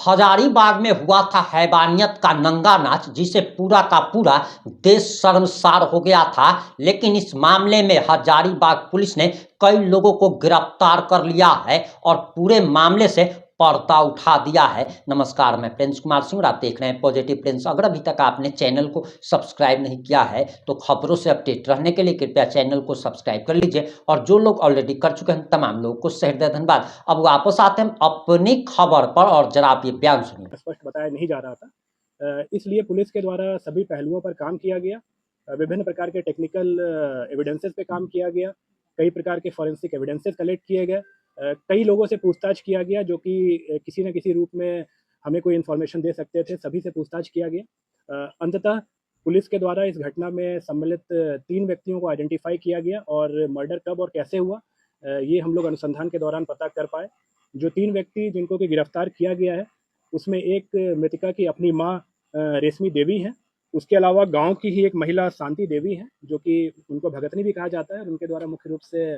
हजारीबाग में हुआ था हैवानियत का नंगा नाच, जिसे पूरा का पूरा देश शर्मसार हो गया था। लेकिन इस मामले में हजारीबाग पुलिस ने कई लोगों को गिरफ्तार कर लिया है और पूरे मामले से पर्दा उठा दिया है। नमस्कार, मैं प्रिंस कुमार सिंह और आप देख रहे हैं पॉजिटिव प्रिंस। अगर अभी तक आपने चैनल को सब्सक्राइब नहीं किया है तो खबरों से अपडेट रहने के लिए कृपया चैनल को सब्सक्राइब कर लीजिए, और जो लोग ऑलरेडी कर चुके हैं तमाम लोगों को सहृदय धन्यवाद। अब वापस आते हैं अपनी खबर पर, और जरा आप ये बयान सुनिए। स्पष्ट बताया नहीं जा रहा था, इसलिए पुलिस के द्वारा सभी पहलुओं पर काम किया गया। विभिन्न प्रकार के टेक्निकल एविडेंसेस पे काम किया गया, कई प्रकार के फॉरेंसिक एविडेंसेस कलेक्ट किए गए, कई लोगों से पूछताछ किया गया जो कि किसी न किसी रूप में हमें कोई इन्फॉर्मेशन दे सकते थे, सभी से पूछताछ किया गया। अंततः पुलिस के द्वारा इस घटना में सम्मिलित 3 व्यक्तियों को आइडेंटिफाई किया गया, और मर्डर कब और कैसे हुआ ये हम लोग अनुसंधान के दौरान पता कर पाए। जो 3 व्यक्ति जिनको कि गिरफ्तार किया गया है, उसमें एक मृतका की अपनी माँ रेशमी देवी हैं। उसके अलावा गांव की ही एक महिला शांति देवी हैं, जो कि उनको भगतनी भी कहा जाता है, और उनके द्वारा मुख्य रूप से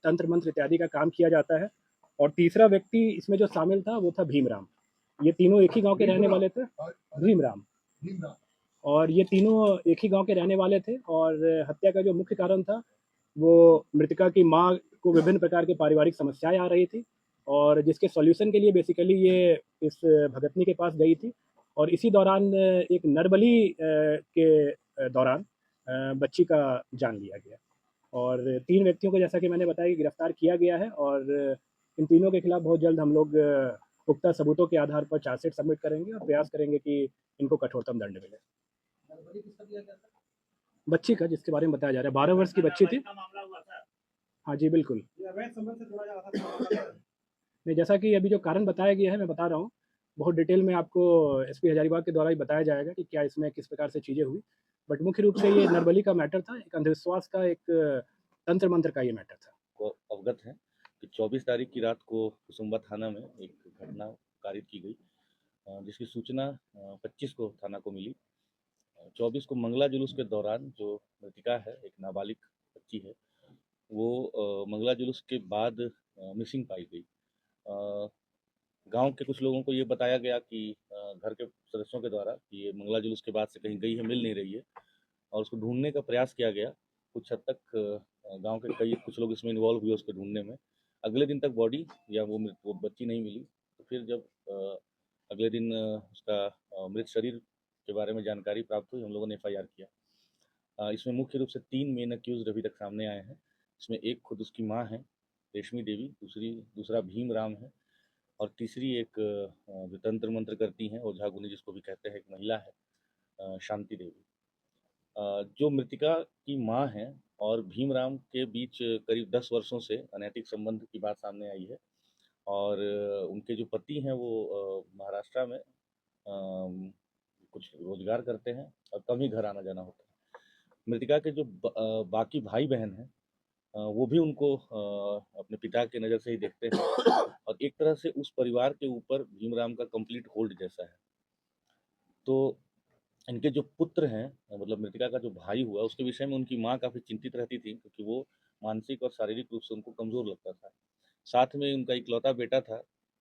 तंत्र मंत्र इत्यादि का काम किया जाता है। और तीसरा व्यक्ति इसमें जो शामिल था वो था भीमराम। ये तीनों एक ही गांव के रहने वाले थे। भीमराम। और ये तीनों एक ही गांव के रहने वाले थे, और हत्या का जो मुख्य कारण था वो मृतका की माँ को विभिन्न प्रकार के पारिवारिक समस्याएं आ रही थी, और जिसके सॉल्यूशन के लिए बेसिकली ये इस भगतनी के पास गई थी। और इसी दौरान एक नरबली के दौरान बच्ची का जान लिया गया। और 3 व्यक्तियों को जैसा कि मैंने बताया कि गिरफ्तार किया गया है, और इन तीनों के खिलाफ बहुत जल्द हम लोग पुख्ता सबूतों के आधार पर चार्जशीट सबमिट करेंगे और प्रयास करेंगे कि इनको कठोरतम दंड मिले। बच्ची का जिसके बारे में बताया जा रहा है 12 वर्ष की बच्ची थी। हाँ जी, बिल्कुल। नहीं, जैसा कि अभी जो कारण बताया गया है मैं बता रहा हूँ, बहुत डिटेल में आपको एसपी हजारीबाग के द्वारा ही बताया जाएगा कि क्या इसमें किस प्रकार से चीज़ें हुई। बट मुख्य रूप से ये नरबली का मैटर था, एक अंधविश्वास का, एक तंत्र मंत्र का ये मैटर था। को अवगत है कि 24 तारीख की रात को कुसुम्बा थाना में एक घटना कारित की गई, जिसकी सूचना 25 को थाना को मिली। 24 को मंगला जुलूस के दौरान जो मृतिका है, एक नाबालिग बच्ची है, वो मंगला जुलूस के बाद मिसिंग पाई गई। गांव के कुछ लोगों को ये बताया गया कि घर के सदस्यों के द्वारा कि ये मंगला जुलूस के बाद से कहीं गई है, मिल नहीं रही है, और उसको ढूंढने का प्रयास किया गया। कुछ हद तक गांव के कुछ लोग इसमें इन्वॉल्व हुए उसको ढूंढने में। अगले दिन तक बॉडी या वो बच्ची नहीं मिली। तो फिर जब अगले दिन उसका मृत शरीर के बारे में जानकारी प्राप्त हुई, हम लोगों ने एफआईआर किया। इसमें मुख्य रूप से 3 मेन अक्यूज अभी तक सामने आए हैं। इसमें एक खुद उसकी माँ है रेशमी देवी, दूसरा भीम राम है, और तीसरी एक जो तंत्र मंत्र करती हैं ओझा गुनी जिसको भी कहते हैं, एक महिला है शांति देवी। जो मृतिका की माँ हैं और भीमराम के बीच करीब 10 वर्षों से अनैतिक संबंध की बात सामने आई है, और उनके जो पति हैं वो महाराष्ट्र में कुछ रोजगार करते हैं और कम ही घर आना जाना होता है। मृतिका के जो बाकी भाई बहन हैं वो भी उनको अपने पिता की नज़र से ही देखते हैं, और एक तरह से उस परिवार के ऊपर भीमराम का कंप्लीट होल्ड जैसा है। तो इनके जो पुत्र हैं, मतलब मृतिका का जो भाई हुआ, उसके विषय में उनकी माँ काफ़ी चिंतित रहती थी, क्योंकि वो मानसिक और शारीरिक रूप से उनको कमज़ोर लगता था। साथ में उनका इकलौता बेटा था,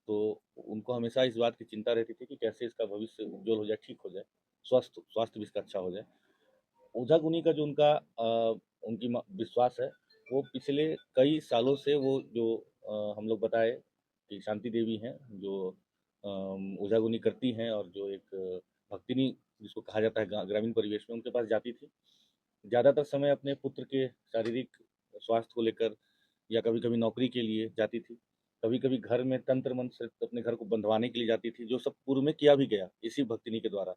तो उनको हमेशा इस बात की चिंता रहती थी कि कैसे इसका भविष्य उज्जवल हो जाए, ठीक हो जाए, स्वास्थ्य भी इसका अच्छा हो जाए। ओझा गुनी का जो उनका उनकी विश्वास है, वो पिछले कई सालों से वो जो हम लोग बताए कि शांति देवी हैं, जो ओझा गुनी करती हैं, और जो एक भक्तिनी जिसको कहा जाता है ग्रामीण परिवेश में, उनके पास जाती थी। ज़्यादातर समय अपने पुत्र के शारीरिक स्वास्थ्य को लेकर या कभी कभी नौकरी के लिए जाती थी। कभी कभी घर में तंत्र मंत्र से अपने घर को बंधवाने के लिए जाती थी, जो सब पूर्व में किया भी गया इसी भक्तिनी के द्वारा।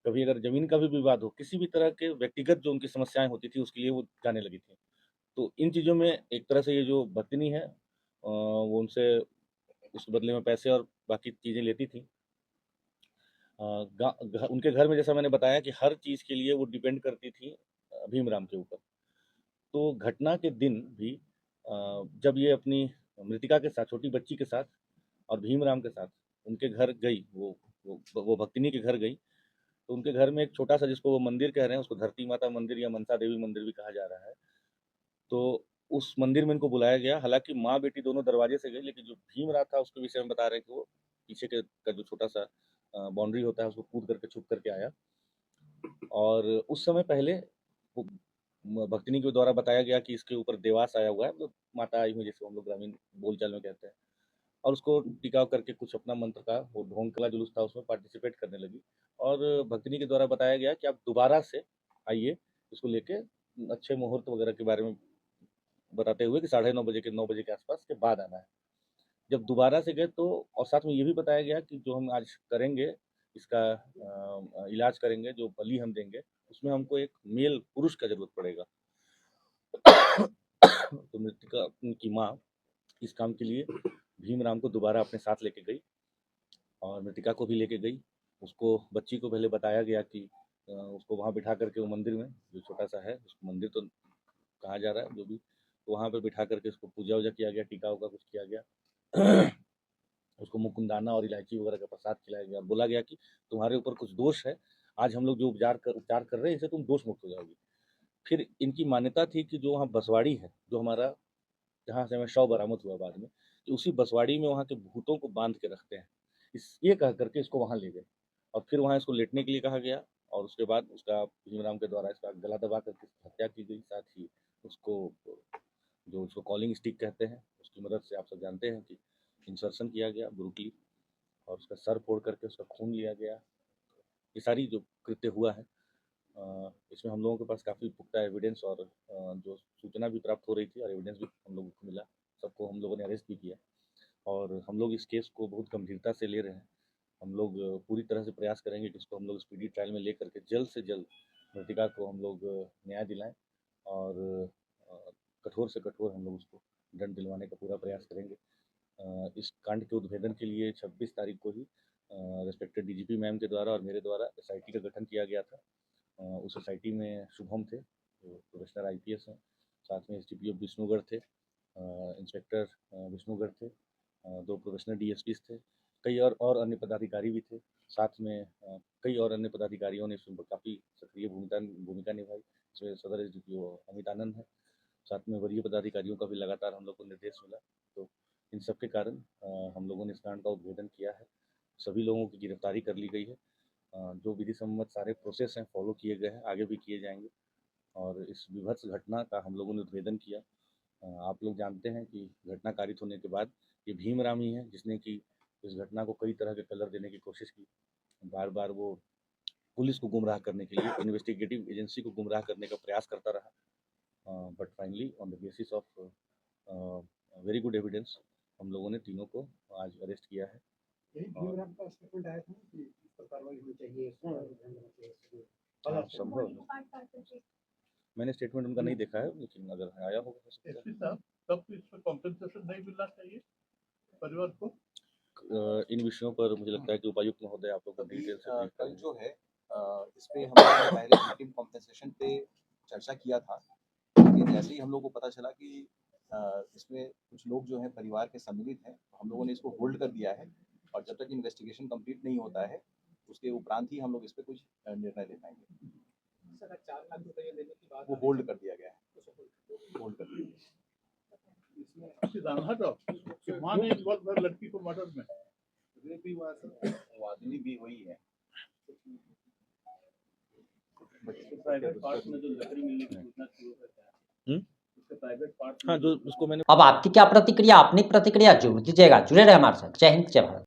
कभी अगर जमीन का भी विवाद हो, किसी भी तरह के व्यक्तिगत जो उनकी समस्याएं होती थी, उसके लिए वो जाने लगी थी। तो इन चीज़ों में एक तरह से ये जो भक्तिनी है वो उनसे उस बदले में पैसे और बाकी चीज़ें लेती थी। उनके घर में जैसा मैंने बताया कि हर चीज़ के लिए वो डिपेंड करती थी भीमराम के ऊपर। तो घटना के दिन भी जब ये अपनी मृतिका के साथ, छोटी बच्ची के साथ और भीमराम के साथ उनके घर गई, वो भक्तिनी के घर गई, तो उनके घर में एक छोटा सा, जिसको वो मंदिर कह रहे हैं, उसको धरती माता मंदिर या मनसा देवी मंदिर भी कहा जा रहा है, तो उस मंदिर में इनको बुलाया गया। हालांकि माँ बेटी दोनों दरवाजे से गई, लेकिन जो भीमराव था उसके विषय में बता रहे हैं कि वो पीछे का जो छोटा सा बाउंड्री होता है उसको कूद करके छुप करके आया। और उस समय पहले वो भक्तिनी के द्वारा बताया गया कि इसके ऊपर देवास आया हुआ है, तो माता आई हुई, जैसे हम लोग ग्रामीण बोलचाल में कहते हैं। और उसको टिकाव करके कुछ अपना मंत्र का वो ढोंग कला जुलूस था, उसमें पार्टिसिपेट करने लगी। और भक्तिनी के द्वारा बताया गया कि आप दोबारा से आइए, इसको लेके अच्छे मुहूर्त वगैरह के बारे में बताते हुए कि 9:30 बजे के 9 बजे के आसपास के बाद आना है। जब दोबारा से गए तो और साथ में ये भी बताया गया कि जो हम आज करेंगे, इसका इलाज करेंगे, जो बलि हम देंगे, उसमें हमको एक मेल पुरुष का ज़रूरत पड़ेगा। तो मृतिका की माँ इस काम के लिए भीमराम को दोबारा अपने साथ लेके गई और मृतिका को भी लेके गई। उसको, बच्ची को पहले बताया गया कि उसको वहाँ बिठा करके वो मंदिर में, जो छोटा-सा है, उसको मंदिर तो कहा जा रहा है जो भी, तो वहाँ पे बिठा करके उसको पूजा-वूजा किया गया, टीका-उका कुछ किया गया। उसको मुकुंदाना और इलायची वगैरह का प्रसाद खिलाया गया। बोला गया कि तुम्हारे ऊपर कुछ दोष है, आज हम लोग जो उपचार कर रहे हैं, इससे तुम दोष मुक्त हो जाओगी। फिर इनकी मान्यता थी कि जो वहाँ बसवाड़ी है, जो हमारा, जहाँ से हमें शव बरामद हुआ बाद में, कि उसी बसवाड़ी में वहाँ के भूतों को बांध के रखते हैं। ये कह करके इसको वहाँ ले गए और फिर वहाँ इसको लेटने के लिए कहा गया और उसके बाद उसका भीमराम के द्वारा इसका गला दबा करके हत्या की गई। साथ ही उसको, जो उसको कॉलिंग स्टिक कहते हैं, उसकी मदद से आप सब जानते हैं कि इंसर्शन किया गया ब्रूटली और उसका सर फोड़ करके उसका खून लिया गया। ये सारी जो कृत्य हुआ है, इसमें हम लोगों के पास काफ़ी पुख्ता एविडेंस और जो सूचना भी प्राप्त हो रही थी और एविडेंस भी हम लोगों को मिला। सबको हम लोगों ने अरेस्ट भी किया और हम लोग इस केस को बहुत गंभीरता से ले रहे हैं। हम लोग पूरी तरह से प्रयास करेंगे कि इसको हम लोग स्पीडी ट्रायल में ले करके जल्द से जल्द मृतिका को हम लोग न्याय दिलाएं और कठोर से कठोर हम लोग उसको दंड दिलवाने का पूरा प्रयास करेंगे। इस कांड के उद्भेदन के लिए 26 तारीख को ही रिस्पेक्टेड डीजीपी मैम के द्वारा और मेरे द्वारा एसआईटी का गठन किया गया था। उस एसआईटी में शुभम थे, जो प्रोफेशनल आईपीएस हैं, साथ में एसडीपीओ विष्णुगढ़ थे, इंस्पेक्टर विष्णुगढ़ थे, 2 प्रोफेशनल डीएसपीस थे, कई और अन्य पदाधिकारी भी थे। साथ में कई और अन्य पदाधिकारियों ने इसमें काफ़ी सक्रिय भूमिका निभाई। इसमें सदर एसडीपीओ अमित आनंद है, साथ में वरीय पदाधिकारियों का भी लगातार हम लोग को निर्देश मिला। तो इन सब के कारण हम लोगों ने इस कांड का उद्भेदन किया है। सभी लोगों की गिरफ्तारी कर ली गई है। जो विधि सम्मत सारे प्रोसेस हैं फॉलो किए गए हैं, आगे भी किए जाएंगे और इस विभत्स घटना का हम लोगों ने उद्भेदन किया। आप लोग जानते हैं कि घटना कारित होने के बाद ये भीमराम ही है जिसने कि इस घटना को कई तरह के कलर देने की कोशिश की। बार बार वो पुलिस को गुमराह करने के लिए, इन्वेस्टिगेटिव एजेंसी को गुमराह करने का प्रयास करता रहा। But finally on the basis of very good evidence हम लोगों ने तीनों को आज अरेस्ट किया है। हाँ, संभव है। मैंने स्टेटमेंट उनका नहीं देखा है, लेकिन अगर आया होगा तो सकता है। एसपी साहब, तब तो इसमें कॉम्पेंसेशन नहीं मिलना चाहिए परिवार को? इन विषयों पर मुझे लगता है कि उपायुक्त महोदय आप लोग को डिटेल से ब्रीफ कल करेंगे। जो है इस पे हमने पहले विक्टिम कॉम्पेंसेशन पे चर्चा किया था, लेकिन जैसे ही हम लोग को पता चला कि इसमें कुछ लोग जो हैं परिवार के सम्मिलित हैं, तो हम लोगों ने इसको होल्ड कर दिया है और जब तक इन्वेस्टिगेशन कंप्लीट नहीं होता है उसके उपरांत ही हम लोग इस पे कुछ निर्णय ले पाएंगे। सर, 4 लाख रुपए देने की बात वो होल्ड कर दिया गया है, होल्ड कर दिया गया है। मां ने इन्वॉल्व है लड़की को मर्डर में, रेप भी हुआ सर, वादनी भी हुई है। प्राइवेट पार्ट में जो लकड़ी मिलने की सूचना थी वो कहता है उसके प्राइवेट पार्ट। हाँ, जो उसको मैंने अब आपकी क्या प्रतिक्रिया, अपनी प्रतिक्रिया जरूर दीजिएगा। जुड़े रहे हमारे साथ। जय हिंद, जय भारत।